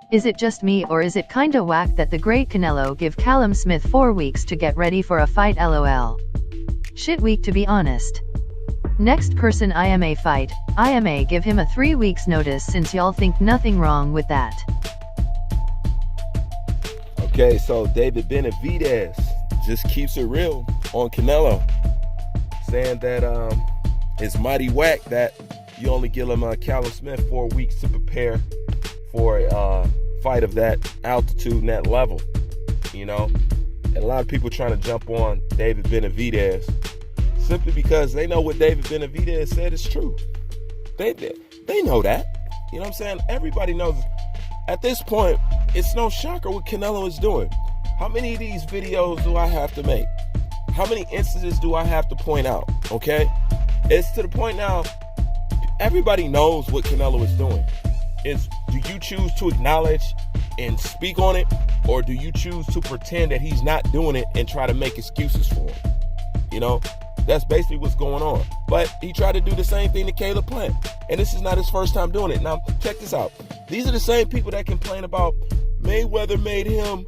Is it just me, or is it kinda whack that the great Canelo give Callum Smith 4 weeks to get ready for a fight? LOL. Shit week, to be honest. Next person IMA fight. IMA give him a 3 weeks notice, since y'all think nothing wrong with that. Okay, so David Benavides just keeps it real on Canelo, saying that it's mighty whack that you only give him Callum Smith 4 weeks to prepare for a fight of that altitude and that level, you know. And a lot of people trying to jump on David Benavides simply because they know what David Benavides said is true. They know that. You know what I'm saying? Everybody knows. At this point, it's no shocker what Canelo is doing. How many of these videos do I have to make? How many instances do I have to point out? Okay? It's to the point now, everybody knows what Canelo is doing. Do you choose to acknowledge and speak on it, or do you choose to pretend that he's not doing it and try to make excuses for him? You know, that's basically what's going on. But he tried to do the same thing to Caleb Plant, and this is not his first time doing it. Now, check this out. These are the same people that complain about Mayweather made him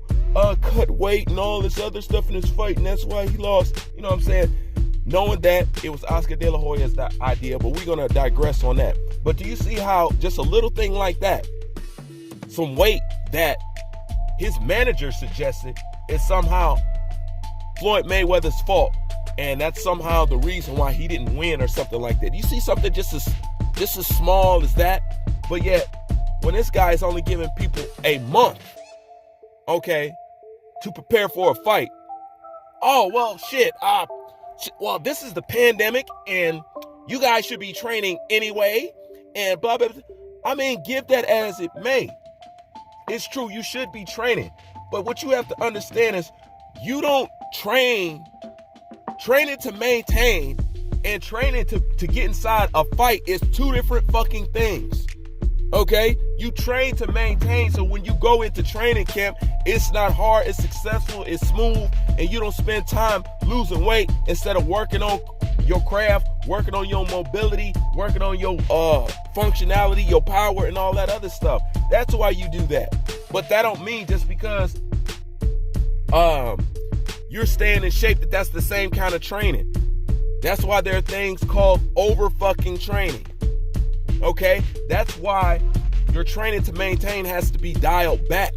cut weight and all this other stuff in his fight, and that's why he lost. You know what I'm saying? Knowing that it was Oscar De La Hoya's idea, but we're going to digress on that. But do you see how just a little thing like that, some weight that his manager suggested, is somehow Floyd Mayweather's fault, and that's somehow the reason why he didn't win or something like that? You see something just as small as that, but yet when this guy is only giving people a month, okay, to prepare for a fight. Oh, well, shit. Well, this is the pandemic, and you guys should be training anyway, and blah, blah, blah. I mean, give that as it may. It's true, you should be training. But what you have to understand is you don't training to maintain and training to get inside a fight is two different fucking things. Okay? You train to maintain, so when you go into training camp, it's not hard, it's successful, it's smooth, and you don't spend time losing weight instead of working on your craft, working on your mobility, working on your functionality, your power, and all that other stuff. That's why you do that. But that don't mean just because you're staying in shape that's the same kind of training. That's why there are things called over fucking training. Okay? That's why your training to maintain has to be dialed back.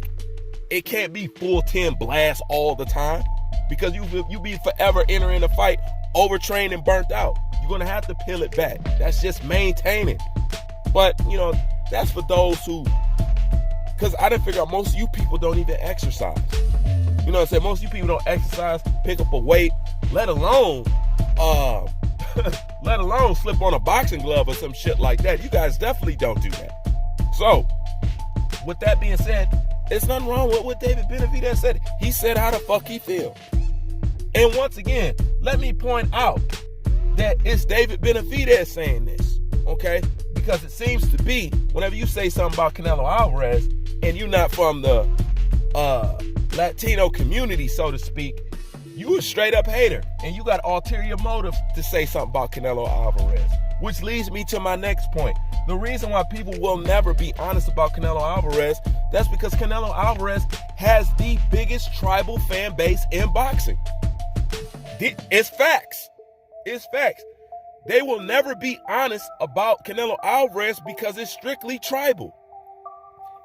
It can't be full 10 blast all the time, because you be forever entering a fight overtrained and burnt out. You're going to have to peel it back. That's just maintaining. But, you know, that's for those who, because I didn't figure out most of you people don't even exercise. You know what I'm saying? Most of you people don't exercise, pick up a weight, let alone slip on a boxing glove or some shit like that. You guys definitely don't do that. So, with that being said, there's nothing wrong with what David Benavides said. He said how the fuck he feel. And once again, let me point out that it's David Benavides saying this, okay? Because it seems to be, whenever you say something about Canelo Alvarez, and you're not from the Latino community, so to speak, you a straight up hater, and you got ulterior motive to say something about Canelo Alvarez. Which leads me to my next point. The reason why people will never be honest about Canelo Alvarez, that's because Canelo Alvarez has the biggest tribal fan base in boxing. It's facts. It's facts. They will never be honest about Canelo Alvarez because it's strictly tribal.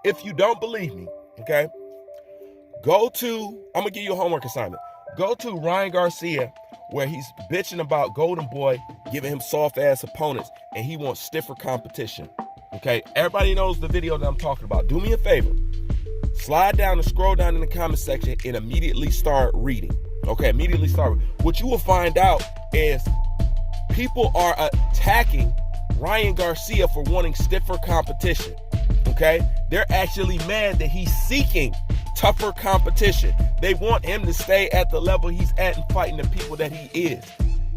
If you don't believe me, okay, I'm going to give you a homework assignment. Go to Ryan Garcia, where he's bitching about Golden Boy giving him soft-ass opponents, and he wants stiffer competition. Okay? Everybody knows the video that I'm talking about. Do me a favor. Slide down and scroll down in the comment section and immediately start reading. Okay? Immediately start. What you will find out is people are attacking Ryan Garcia for wanting stiffer competition. Okay? They're actually mad that he's seeking tougher competition. They want him to stay at the level he's at and fighting the people that he is.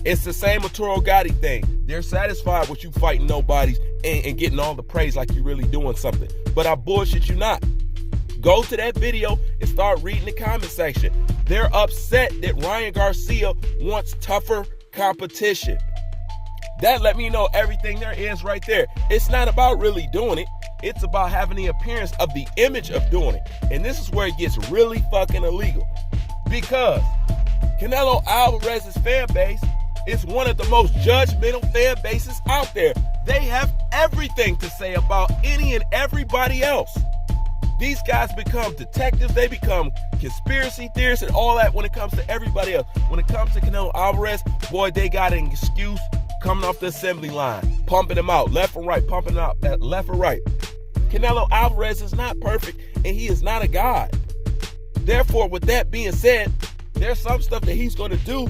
It's the same Arturo Gotti thing. They're satisfied with you fighting nobodies and getting all the praise like you're really doing something. But I bullshit you not. Go to that video and start reading the comment section. They're upset that Ryan Garcia wants tougher competition. That let me know everything there is right there. It's not about really doing it. It's about having the appearance of the image of doing it. And this is where it gets really fucking illegal. Because Canelo Alvarez's fan base is one of the most judgmental fan bases out there. They have everything to say about any and everybody else. These guys become detectives, they become conspiracy theorists and all that when it comes to everybody else. When it comes to Canelo Alvarez, boy, they got an excuse coming off the assembly line, pumping him out left and right, pumping him out left and right. Canelo Alvarez is not perfect and he is not a god. Therefore, with that being said, there's some stuff that he's going to do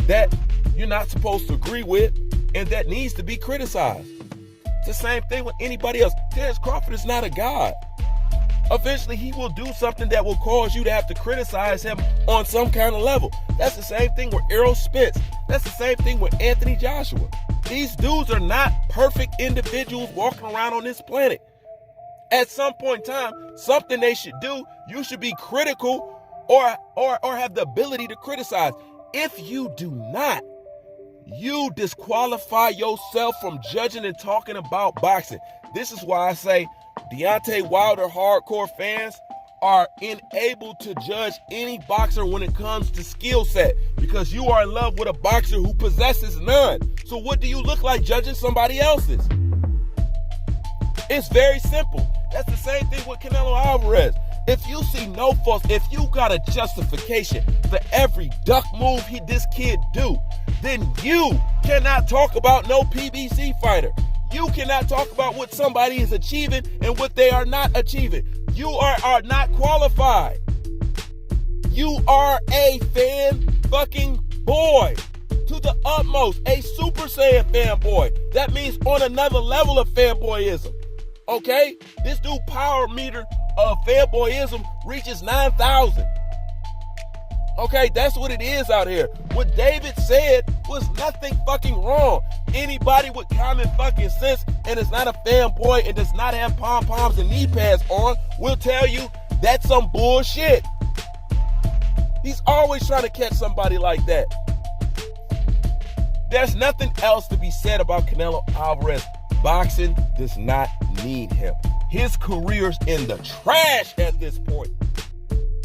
that you're not supposed to agree with and that needs to be criticized. It's the same thing with anybody else. Terrence Crawford is not a god. Eventually, he will do something that will cause you to have to criticize him on some kind of level. That's the same thing with Errol Spence. That's the same thing with Anthony Joshua. These dudes are not perfect individuals walking around on this planet. At some point in time, something they should do, you should be critical or have the ability to criticize. If you do not, you disqualify yourself from judging and talking about boxing. This is why I say Deontay Wilder hardcore fans are unable to judge any boxer when it comes to skill set because you are in love with a boxer who possesses none. So what do you look like judging somebody else's? It's very simple. That's the same thing with Canelo Alvarez. If you see no faults, if you got a justification for every duck move this kid do, then you cannot talk about no PBC fighter. You cannot talk about what somebody is achieving and what they are not achieving. You are not qualified. You are a fan fucking boy to the utmost, a Super Saiyan fanboy. That means on another level of fanboyism. Okay? This dude power meter of fanboyism reaches 9,000. Okay, that's what it is out here. What David said was nothing fucking wrong. Anybody with common fucking sense and is not a fanboy and does not have pom-poms and knee pads on will tell you that's some bullshit. He's always trying to catch somebody like that. There's nothing else to be said about Canelo Alvarez. Boxing does not need him. His career's in the trash at this point.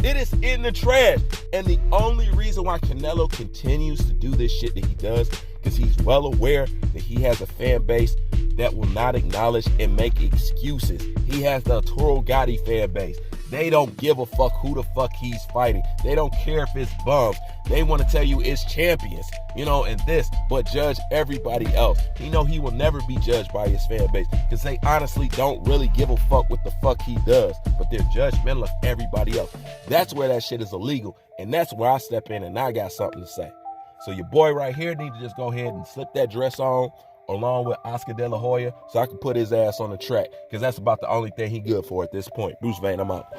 It is in the trash. And the only reason why Canelo continues to do this shit that he does, because he's well aware that he has a fan base that will not acknowledge and make excuses. He has the Arturo Gatti fan base. They don't give a fuck who the fuck he's fighting. They don't care if it's bums. They want to tell you it's champions, and this, but judge everybody else. He will never be judged by his fan base because they honestly don't really give a fuck what the fuck he does, but they're judgmental of everybody else. That's where that shit is illegal, and that's where I step in and I got something to say. So your boy right here need to just go ahead and slip that dress on along with Oscar De La Hoya so I can put his ass on the track because that's about the only thing he good for at this point. Bruce Vane, I'm out.